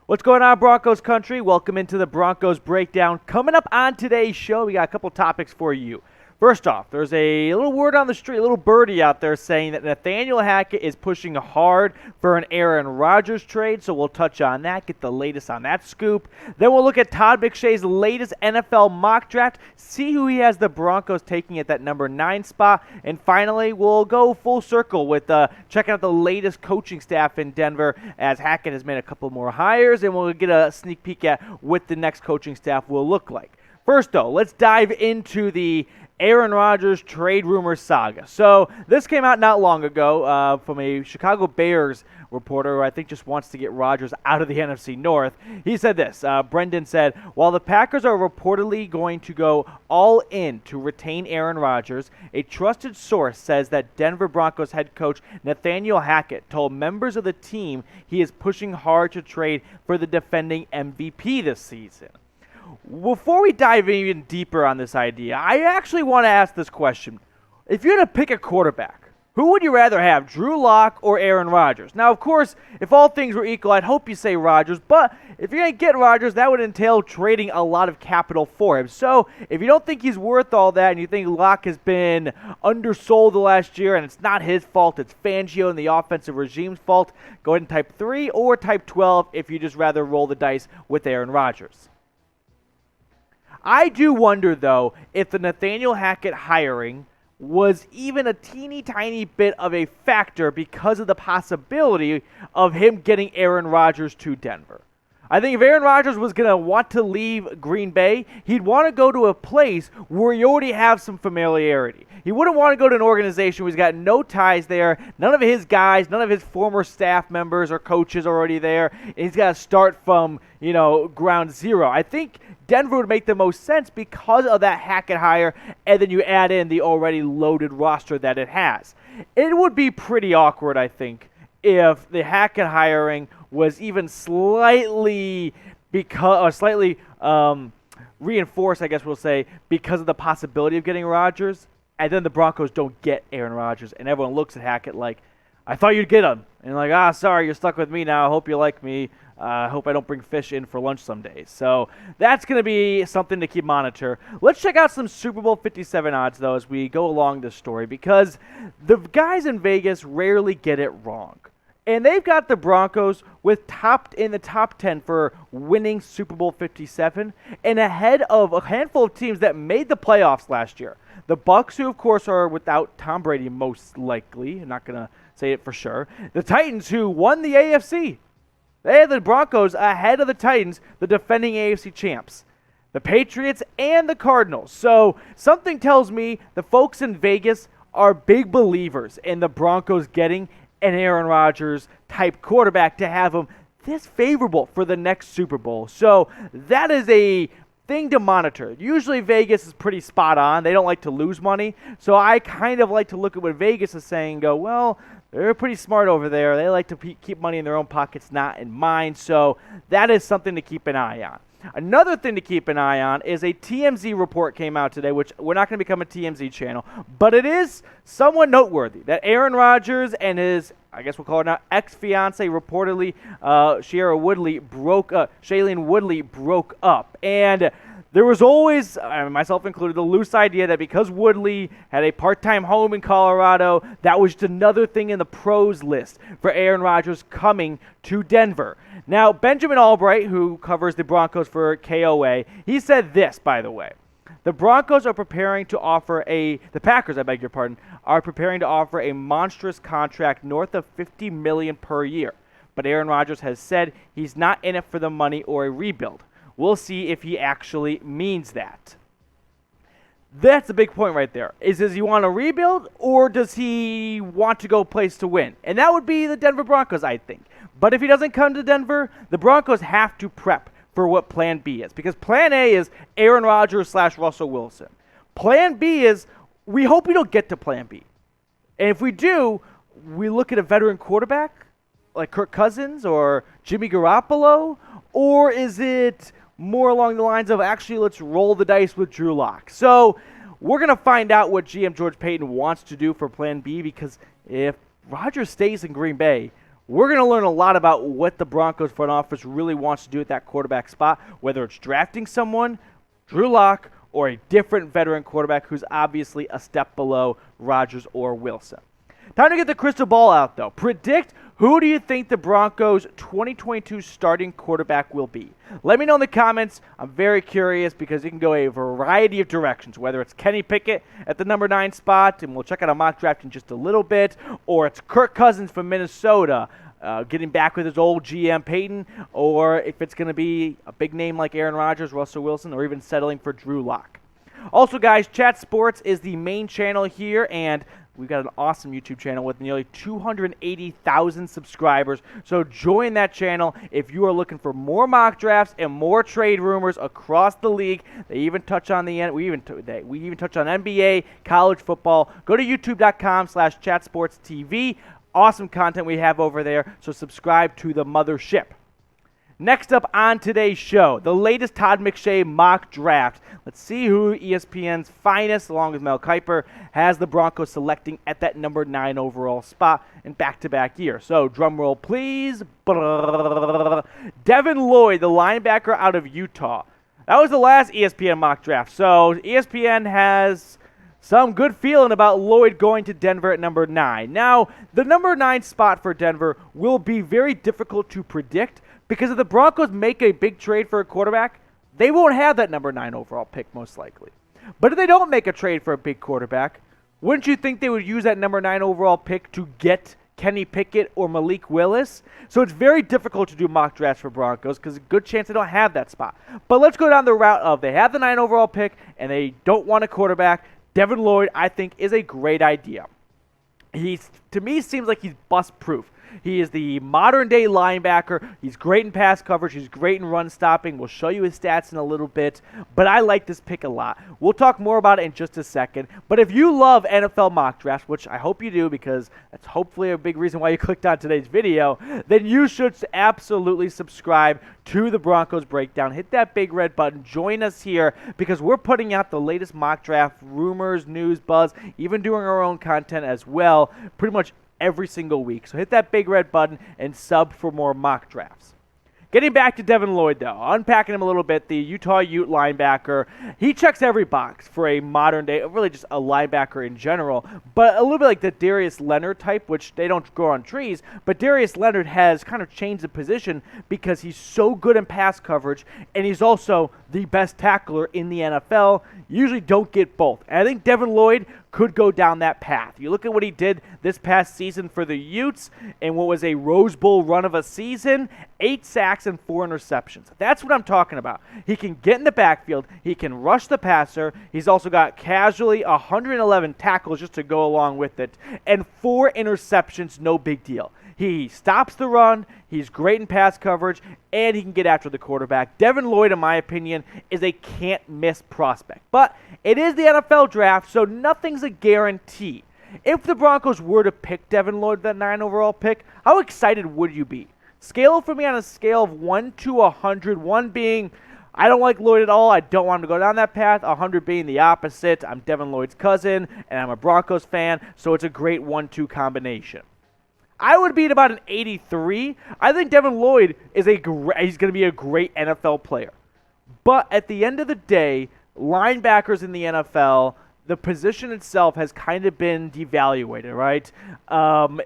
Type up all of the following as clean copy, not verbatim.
What's going on, Broncos country? Welcome into the Broncos Breakdown. Coming up on today's show, we got a couple topics for you. First off, there's a little word on the street, a little birdie out there saying that Nathaniel Hackett is pushing hard for an Aaron Rodgers trade, so we'll touch on that, get the latest on that scoop. Then we'll look at Todd McShay's latest NFL Mock Draft, see who he has the Broncos taking at that number 9 spot, and finally, we'll go full circle with checking out the latest coaching staff in Denver as Hackett has made a couple more hires, and we'll get a sneak peek at what the next coaching staff will look like. First, though, let's dive into the Aaron Rodgers trade rumor saga. So this came out not long ago from a Chicago Bears reporter who I think just wants to get Rodgers out of the NFC North. He said this, Brendan said, while the Packers are reportedly going to go all in to retain Aaron Rodgers, a trusted source says that Denver Broncos head coach Nathaniel Hackett told members of the team he is pushing hard to trade for the defending MVP this season. Before we dive even deeper on this idea, I actually want to ask this question. If you had to pick a quarterback, who would you rather have, Drew Lock or Aaron Rodgers? Now, of course, if all things were equal, I'd hope you say Rodgers, but if you're going to get Rodgers, that would entail trading a lot of capital for him. So if you don't think he's worth all that and you think Lock has been undersold the last year and it's not his fault, it's Fangio and the offensive regime's fault, go ahead and type 3 or type 12 if you just rather roll the dice with Aaron Rodgers. I do wonder, though, if the Nathaniel Hackett hiring was even a teeny tiny bit of a factor because of the possibility of him getting Aaron Rodgers to Denver. I think if Aaron Rodgers was going to want to leave Green Bay, he'd want to go to a place where you already have some familiarity. He wouldn't want to go to an organization where he's got no ties there, none of his guys, none of his former staff members or coaches already there, and he's got to start from, ground zero. I think Denver would make the most sense because of that Hackett hire, and then you add in the already loaded roster that it has. It would be pretty awkward, I think, if the Hackett hiring was even slightly reinforced, I guess we'll say, because of the possibility of getting Rodgers, and then the Broncos don't get Aaron Rodgers, and everyone looks at Hackett like, I thought you'd get him. And like, sorry, you're stuck with me now. I hope you like me. I hope I don't bring fish in for lunch some days. So that's going to be something to keep monitor. Let's check out some Super Bowl 57 odds, though, as we go along this story, because the guys in Vegas rarely get it wrong. And they've got the Broncos in the top 10 for winning Super Bowl 57 and ahead of a handful of teams that made the playoffs last year. The Bucs, who, of course, are without Tom Brady most likely. I'm not going to say it for sure. The Titans, who won the AFC. They had the Broncos ahead of the Titans, the defending AFC champs. The Patriots and the Cardinals. So something tells me the folks in Vegas are big believers in the Broncos getting an Aaron Rodgers type quarterback to have him this favorable for the next Super Bowl. So that is a thing to monitor. Usually Vegas is pretty spot on. They don't like to lose money. So I kind of like to look at what Vegas is saying and go, well, they're pretty smart over there. They like to keep money in their own pockets, not in mine. So that is something to keep an eye on. Another thing to keep an eye on is a TMZ report came out today, which we're not going to become a TMZ channel, but it is somewhat noteworthy that Aaron Rodgers and his, I guess we'll call her now, ex-fiance, reportedly, Shailene Woodley, broke up. And there was always, myself included, the loose idea that because Woodley had a part-time home in Colorado, that was just another thing in the pros list for Aaron Rodgers coming to Denver. Now, Benjamin Albright, who covers the Broncos for KOA, he said this, by the way. The Packers, are preparing to offer a monstrous contract north of $50 million per year. But Aaron Rodgers has said he's not in it for the money or a rebuild. We'll see if he actually means that. That's a big point right there. Does he want to rebuild or does he want to go place to win? And that would be the Denver Broncos, I think. But if he doesn't come to Denver, the Broncos have to prep for what Plan B is. Because Plan A is Aaron Rodgers / Russell Wilson. Plan B is we hope we don't get to Plan B. And if we do, we look at a veteran quarterback like Kirk Cousins or Jimmy Garoppolo, or is it more along the lines of actually let's roll the dice with Drew Lock? So we're going to find out what GM George Paton wants to do for Plan B, because if Rodgers stays in Green Bay, We're going to learn a lot about what the Broncos front office really wants to do at that quarterback spot, whether it's drafting someone, Drew Lock, or a different veteran quarterback who's obviously a step below Rodgers or Wilson. Time to get the crystal ball out, though. Predict who do you think the Broncos' 2022 starting quarterback will be? Let me know in the comments. I'm very curious because it can go a variety of directions, whether it's Kenny Pickett at the number 9 spot, and we'll check out a mock draft in just a little bit, or it's Kirk Cousins from Minnesota getting back with his old GM Peyton, or if it's going to be a big name like Aaron Rodgers, Russell Wilson, or even settling for Drew Lock. Also, guys, Chat Sports is the main channel here, and we've got an awesome YouTube channel with nearly 280,000 subscribers. So join that channel if you are looking for more mock drafts and more trade rumors across the league. They even touch on we even touch on NBA, college football. Go to youtube.com/chatsportstv. Awesome content we have over there. So subscribe to the mothership. Next up on today's show, the latest Todd McShay mock draft. Let's see who ESPN's finest, along with Mel Kiper, has the Broncos selecting at that number 9 overall spot in back-to-back years. So, drum roll, please. Devin Lloyd, the linebacker out of Utah. That was the last ESPN mock draft. So, ESPN has some good feeling about Lloyd going to Denver at number 9. Now, the number 9 spot for Denver will be very difficult to predict, because if the Broncos make a big trade for a quarterback, they won't have that number 9 overall pick most likely. But if they don't make a trade for a big quarterback, wouldn't you think they would use that number 9 overall pick to get Kenny Pickett or Malik Willis? So it's very difficult to do mock drafts for Broncos because a good chance they don't have that spot. But let's go down the route of they have the 9 overall pick and they don't want a quarterback. Devin Lloyd, I think, is a great idea. To me, seems like he's bust-proof. He is the modern-day linebacker. He's great in pass coverage. He's great in run stopping. We'll show you his stats in a little bit, but I like this pick a lot. We'll talk more about it in just a second, but if you love NFL mock drafts, which I hope you do because that's hopefully a big reason why you clicked on today's video, then you should absolutely subscribe to the Broncos Breakdown. Hit that big red button. Join us here because we're putting out the latest mock draft rumors, news, buzz, even doing our own content as well, pretty much every single week. So hit that big red button and sub for more mock drafts. Getting back to Devin Lloyd, though, unpacking him a little bit, the Utah Ute linebacker, he checks every box for a modern day, really just a linebacker in general, but a little bit like the Darius Leonard type, which they don't grow on trees, but Darius Leonard has kind of changed the position because he's so good in pass coverage, and he's also the best tackler in the NFL. Usually don't get both. And I think Devin Lloyd could go down that path. You look at what he did this past season for the Utes and what was a Rose Bowl run of a season, 8 sacks and 4 interceptions. That's what I'm talking about. He can get in the backfield. He can rush the passer. He's also got casually 111 tackles just to go along with it, and 4 interceptions, no big deal. He stops the run, he's great in pass coverage, and he can get after the quarterback. Devin Lloyd, in my opinion, is a can't-miss prospect. But it is the NFL draft, so nothing's a guarantee. If the Broncos were to pick Devin Lloyd, that 9 overall pick, how excited would you be? Scale for me on a scale of 1 to 100, 1 being, I don't like Lloyd at all, I don't want him to go down that path, 100 being the opposite, I'm Devin Lloyd's cousin, and I'm a Broncos fan, so it's a great 1-2 combination. I would be at about an 83. I think Devin Lloyd is he's going to be a great NFL player. But at the end of the day, linebackers in the NFL, the position itself has kind of been devaluated, right?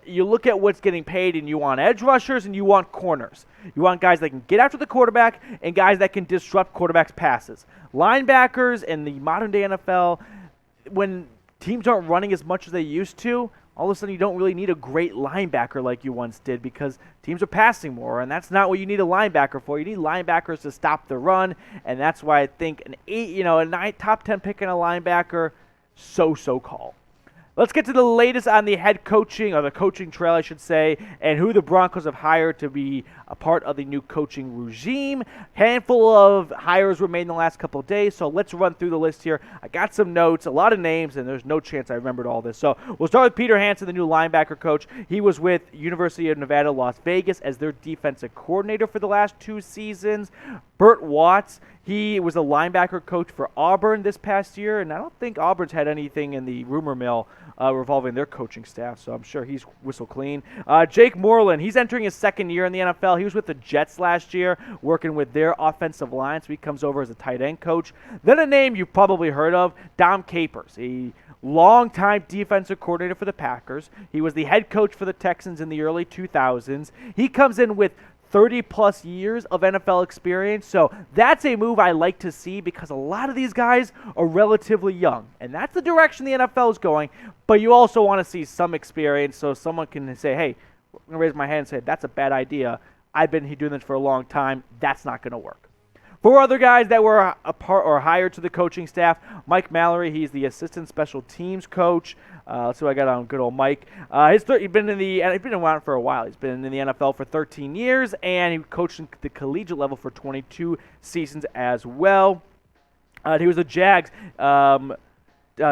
You look at what's getting paid, and you want edge rushers and you want corners. You want guys that can get after the quarterback and guys that can disrupt quarterbacks' passes. Linebackers in the modern-day NFL, when teams aren't running as much as they used to, all of a sudden you don't really need a great linebacker like you once did because teams are passing more, and that's not what you need a linebacker for. You need linebackers to stop the run, and that's why I think a top 10 pick in a linebacker, so call. Let's get to the latest on the head coaching, or the coaching trail, I should say, and who the Broncos have hired to be a part of the new coaching regime. Handful of hires were made in the last couple of days, so let's run through the list here. I got some notes, a lot of names, and there's no chance I remembered all this. So we'll start with Peter Hansen, the new linebacker coach. He was with University of Nevada, Las Vegas as their defensive coordinator for the last 2 seasons. Burt Watts, he was a linebacker coach for Auburn this past year, and I don't think Auburn's had anything in the rumor mill revolving their coaching staff, so I'm sure he's whistle clean. Jake Moreland, he's entering his second year in the NFL. He was with the Jets last year, working with their offensive line, so he comes over as a tight end coach. Then a name you've probably heard of, Dom Capers. He longtime defensive coordinator for the Packers. He was the head coach for the Texans in the early 2000s. He comes in with 30-plus years of NFL experience, so that's a move I like to see because a lot of these guys are relatively young, and that's the direction the NFL is going, but you also want to see some experience so someone can say, hey, I'm going to raise my hand and say, that's a bad idea. I've been doing this for a long time. That's not going to work. 4 other guys that were a part or hired to the coaching staff. Mike Mallory, he's the assistant special teams coach. Let's see what I got on good old Mike. He's been around for a while. He's been in the NFL for 13 years, and he coached at the collegiate level for 22 seasons as well. He was a Jags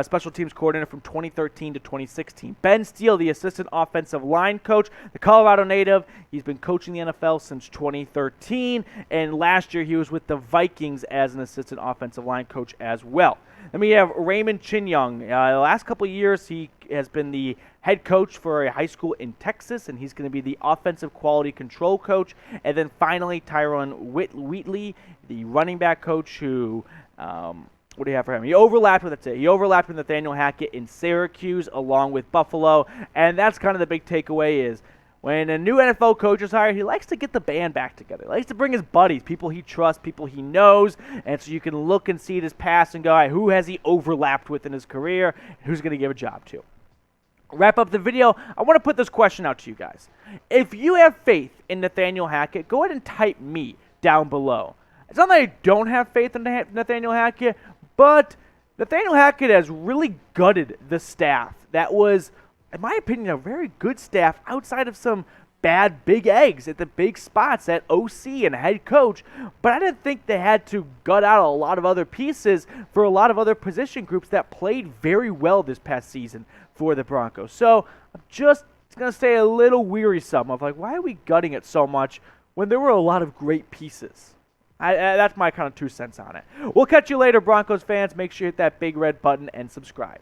special teams coordinator from 2013 to 2016. Ben Steele, the assistant offensive line coach, the Colorado native. He's been coaching the NFL since 2013, and last year he was with the Vikings as an assistant offensive line coach as well. Then we have Raymond Chinyoung. The last couple of years he has been the head coach for a high school in Texas, and he's going to be the offensive quality control coach. And then finally, Tyrone Wheatley, the running back coach who what do you have for him? He overlapped with Nathaniel Hackett in Syracuse along with Buffalo, and that's kind of the big takeaway is when a new NFL coach is hired, he likes to get the band back together. He likes to bring his buddies, people he trusts, people he knows, and so you can look and see his past and go, all right, who has he overlapped with in his career, and who's going to give a job to. Wrap up the video, I want to put this question out to you guys. If you have faith in Nathaniel Hackett, go ahead and type me down below. It's not that I don't have faith in Nathaniel Hackett, but Nathaniel Hackett has really gutted the staff. That was, in my opinion, a very good staff outside of some bad big eggs at the big spots at OC and head coach. But I didn't think they had to gut out a lot of other pieces for a lot of other position groups that played very well this past season for the Broncos. So I'm just going to stay a little wearisome of like, why are we gutting it so much when there were a lot of great pieces? That's my kind of 2 cents on it. We'll catch you later, Broncos fans. Make sure you hit that big red button and subscribe.